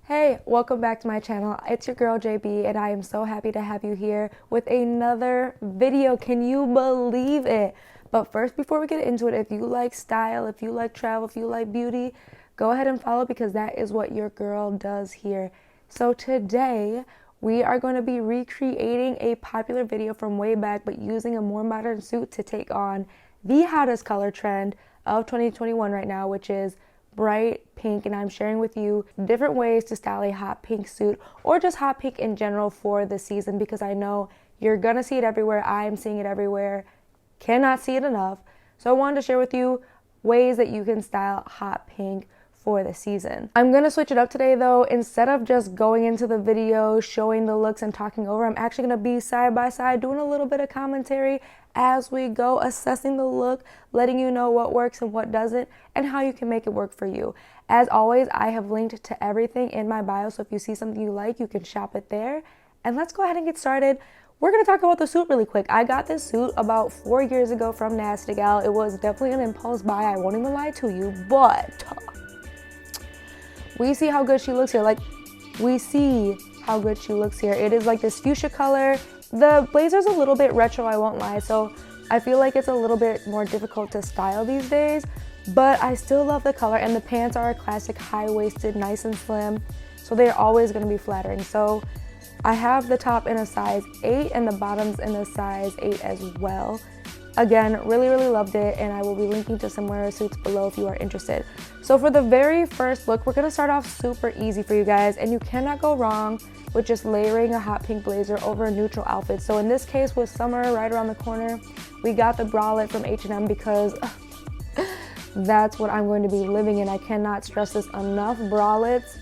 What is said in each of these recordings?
Hey, welcome back to my channel. It's your girl JB and I am so happy to have you here with another video. Can you believe it? But first, before we get into it, if you like style, if you like travel, if you like beauty, go ahead and follow because that is what your girl does here. So today we are going to be recreating a popular video from way back but using a more modern suit to take on the hottest color trend of 2021 right now, which is bright pink, and I'm sharing with you different ways to style a hot pink suit or just hot pink in general for the season, because I know you're gonna see it everywhere. I'm seeing it everywhere, cannot see it enough. So I wanted to share with you ways that you can style hot pink for the season. I'm gonna switch it up today though. Instead of just going into the video, showing the looks and talking over, I'm actually gonna be side by side doing a little bit of commentary as we go, assessing the look, letting you know what works and what doesn't, and how you can make it work for you. As always, I have linked to everything in my bio, so if you see something you like, you can shop it there. And let's go ahead and get started. We're gonna talk about the suit really quick. I got this suit about 4 years ago from NastyGal. It was definitely an impulse buy, I won't even lie to you, but we see how good she looks here. It is like this fuchsia color. The blazer's a little bit retro, I won't lie, so I feel like it's a little bit more difficult to style these days, but I still love the color, and the pants are a classic high-waisted, nice and slim, so they're always going to be flattering. So I have the top in a size 8 and the bottoms in a size 8 as well. Again, really loved it, and I will be linking to similar suits below if you are interested. So for the very first look, we're going to start off super easy for you guys, and you cannot go wrong with just layering a hot pink blazer over a neutral outfit. So in this case, with summer right around the corner, we got the bralette from H&M because that's what I'm going to be living in. I cannot stress this enough. Bralettes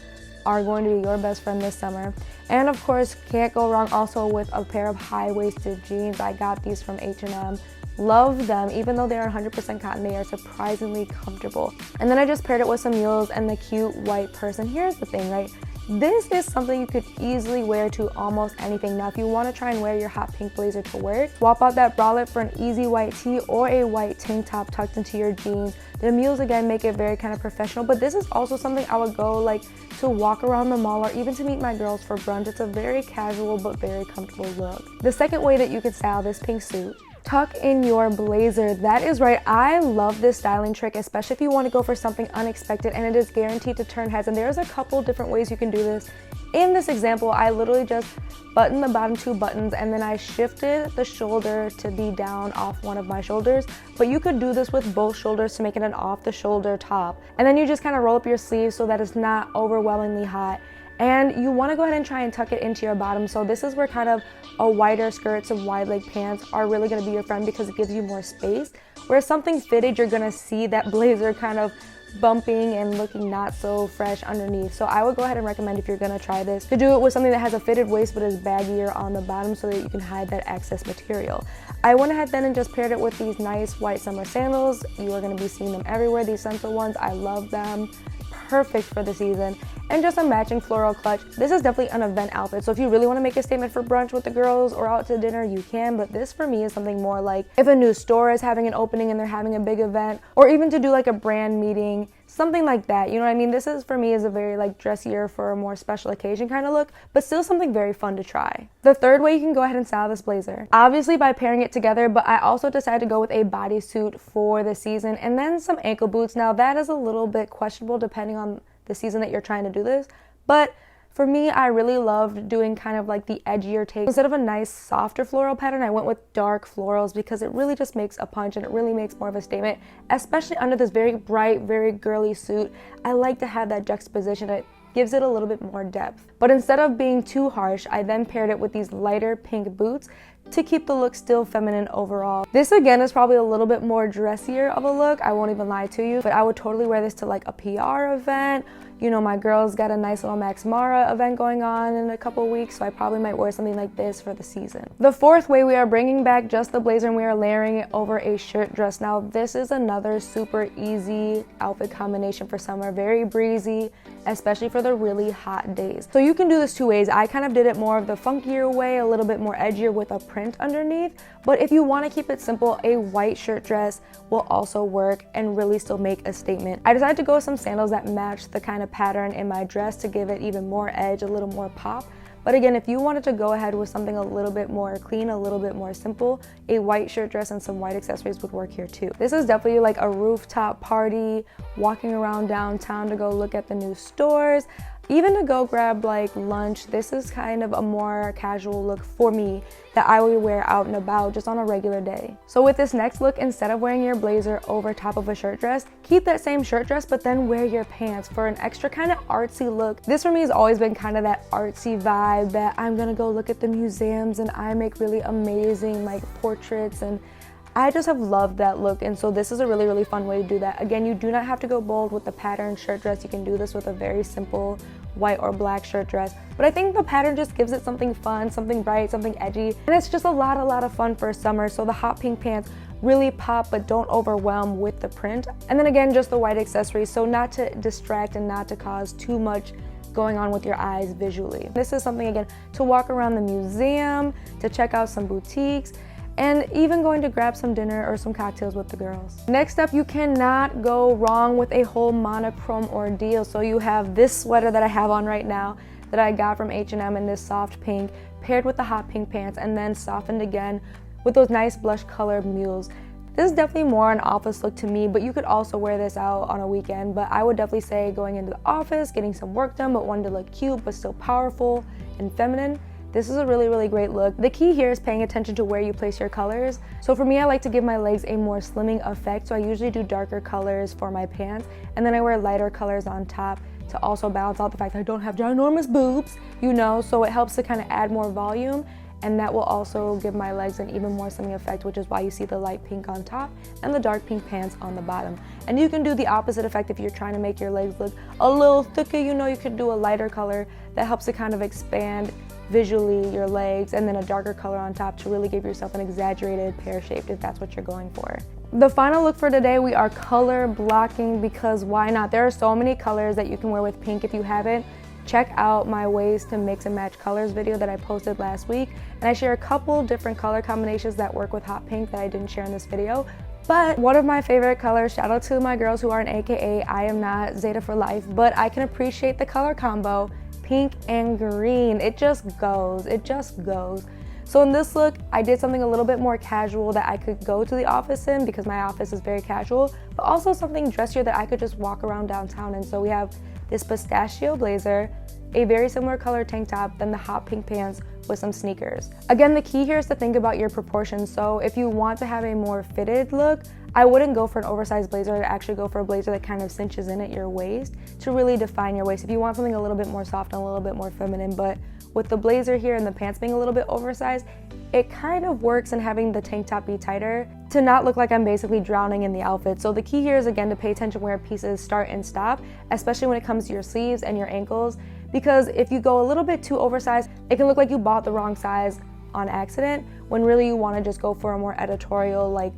are going to be your best friend this summer. And of course, can't go wrong also with a pair of high-waisted jeans. I got these from H&M. Love them. Even though they are 100% cotton, they are surprisingly comfortable. And then I just paired it with some mules and the cute white purse. And here's the thing, right? This is something you could easily wear to almost anything. Now, if you want to try and wear your hot pink blazer to work, swap out that bralette for an easy white tee or a white tank top tucked into your jeans. The mules, again, make it very kind of professional, but this is also something I would go like to walk around the mall or even to meet my girls for brunch. It's a very casual but very comfortable look. The second way that you can style this pink suit: tuck in your blazer. That is right, I love this styling trick, especially if you want to go for something unexpected and it is guaranteed to turn heads. And there's a couple different ways you can do this. In this example, I literally just buttoned the bottom 2 buttons and then I shifted the shoulder to be down off one of my shoulders. But you could do this with both shoulders to make it an off the shoulder top. And then you just kind of roll up your sleeves so that it's not overwhelmingly hot. And you want to go ahead and try and tuck it into your bottom. So this is where kind of a wider skirt, some wide leg pants are really going to be your friend because it gives you more space. Whereas something fitted, you're going to see that blazer kind of bumping and looking not so fresh underneath. So I would go ahead and recommend, if you're going to try this, to do it with something that has a fitted waist but is baggier on the bottom so that you can hide that excess material. I went ahead then and just paired it with these nice white summer sandals. You are going to be seeing them everywhere. These Central ones, I love them. Perfect for the season. And just a matching floral clutch. This is definitely an event outfit, so if you really want to make a statement for brunch with the girls or out to dinner, you can, but this for me is something more like if a new store is having an opening and they're having a big event, or even to do like a brand meeting, something like that, you know what I mean? This is, for me, is a very like dressier for a more special occasion kind of look, but still something very fun to try. The third way you can go ahead and style this blazer, obviously by pairing it together, but I also decided to go with a bodysuit for the season and then some ankle boots. Now that is a little bit questionable depending on the season that you're trying to do this, but for me, I really loved doing kind of like the edgier take. Instead of a nice softer floral pattern, I went with dark florals because it really just makes a punch and it really makes more of a statement, especially under this very bright, very girly suit. I like to have that juxtaposition. It gives it a little bit more depth. But instead of being too harsh, I then paired it with these lighter pink boots to keep the look still feminine overall. This again is probably a little bit more dressier of a look, I won't even lie to you, but I would totally wear this to like a PR event. You know, my girls got a nice little Max Mara event going on in a couple weeks, so I probably might wear something like this for the season. The fourth way, we are bringing back just the blazer and we are layering it over a shirt dress. Now this is another super easy outfit combination for summer, very breezy. especially for the really hot days. So you can do this two ways. I kind of did it more of the funkier way, a little bit more edgier with a print underneath. But if you want to keep it simple, a white shirt dress will also work and really still make a statement. I decided to go with some sandals that match the kind of pattern in my dress to give it even more edge, a little more pop. But again, if you wanted to go ahead with something a little bit more clean, a little bit more simple, a white shirt dress and some white accessories would work here too. This is definitely like a rooftop party, walking around downtown to go look at the new stores, even to go grab like lunch. This is kind of a more casual look for me that I would wear out and about just on a regular day. So with this next look, instead of wearing your blazer over top of a shirt dress, keep that same shirt dress, but then wear your pants for an extra kind of artsy look. This for me has always been kind of that artsy vibe that I'm gonna go look at the museums and I make really amazing like portraits, and I just have loved that look, and so this is a really, really fun way to do that. Again, you do not have to go bold with the pattern shirt dress. You can do this with a very simple white or black shirt dress, but I think the pattern just gives it something fun, something bright, something edgy, and it's just a lot of fun for summer. So the hot pink pants really pop, but don't overwhelm with the print. And then again, just the white accessories, so not to distract and not to cause too much going on with your eyes visually. This is something, again, to walk around the museum, to check out some boutiques, and even going to grab some dinner or some cocktails with the girls. Next up, you cannot go wrong with a whole monochrome ordeal. So you have this sweater that I have on right now that I got from H&M in this soft pink, paired with the hot pink pants, and then softened again with those nice blush colored mules. This is definitely more an office look to me, but you could also wear this out on a weekend. But I would definitely say going into the office, getting some work done, but wanting to look cute but still powerful and feminine, this is a really, really great look. The key here is paying attention to where you place your colors. So for me, I like to give my legs a more slimming effect. So I usually do darker colors for my pants, and then I wear lighter colors on top to also balance out the fact that I don't have ginormous boobs, you know, so it helps to kind of add more volume. And that will also give my legs an even more slimming effect, which is why you see the light pink on top and the dark pink pants on the bottom. And you can do the opposite effect if you're trying to make your legs look a little thicker. You know, you could do a lighter color that helps to kind of expand visually your legs, and then a darker color on top to really give yourself an exaggerated pear shape if that's what you're going for. The final look for today, we are color blocking, because why not? There are so many colors that you can wear with pink. If you haven't, check out my ways to mix and match colors video that I posted last week, and I share a couple different color combinations that work with hot pink that I didn't share in this video. But one of my favorite colors, shout out to my girls who are an AKA, I am not Zeta for life, but I can appreciate the color combo, pink and green. It just goes, it just goes. So in this look, I did something a little bit more casual that I could go to the office in, because my office is very casual, but also something dressier that I could just walk around downtown. And so we have this pistachio blazer, a very similar color tank top, then the hot pink pants with some sneakers. Again, the key here is to think about your proportions. So if you want to have a more fitted look, I wouldn't go for an oversized blazer. I'd actually go for a blazer that kind of cinches in at your waist to really define your waist. If you want something a little bit more soft and a little bit more feminine, but with the blazer here and the pants being a little bit oversized, it kind of works in having the tank top be tighter to not look like I'm basically drowning in the outfit. So the key here is, again, to pay attention where pieces start and stop, especially when it comes to your sleeves and your ankles, because if you go a little bit too oversized, it can look like you bought the wrong size on accident, when really you want to just go for a more editorial, like,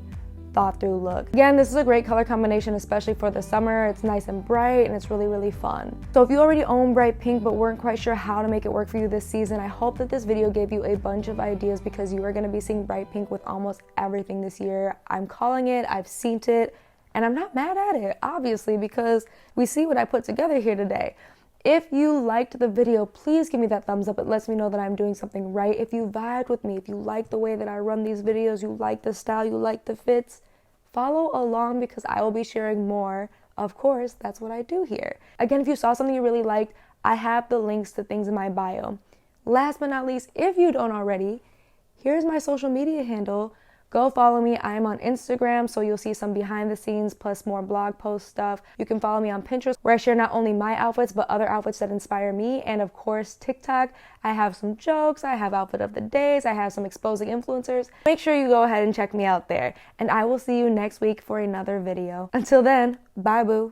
thought through look. Again, this is a great color combination, especially for the summer. It's nice and bright, and it's really, really fun. So if you already own bright pink but weren't quite sure how to make it work for you this season, I hope that this video gave you a bunch of ideas, because you are going to be seeing bright pink with almost everything this year. I'm calling it, I've seen it, and I'm not mad at it, obviously, because we see what I put together here today. If you liked the video, please give me that thumbs up. It lets me know that I'm doing something right. If you vibed with me, if you like the way that I run these videos, you like the style, you like the fits, follow along, because I will be sharing more. Of course, that's what I do here. Again, if you saw something you really liked, I have the links to things in my bio. Last but not least, if you don't already, here's my social media handle. Go follow me. I am on Instagram, so you'll see some behind the scenes plus more blog post stuff. You can follow me on Pinterest, where I share not only my outfits, but other outfits that inspire me. And of course, TikTok. I have some jokes, I have outfit of the days, I have some exposing influencers. Make sure you go ahead and check me out there. And I will see you next week for another video. Until then, bye boo.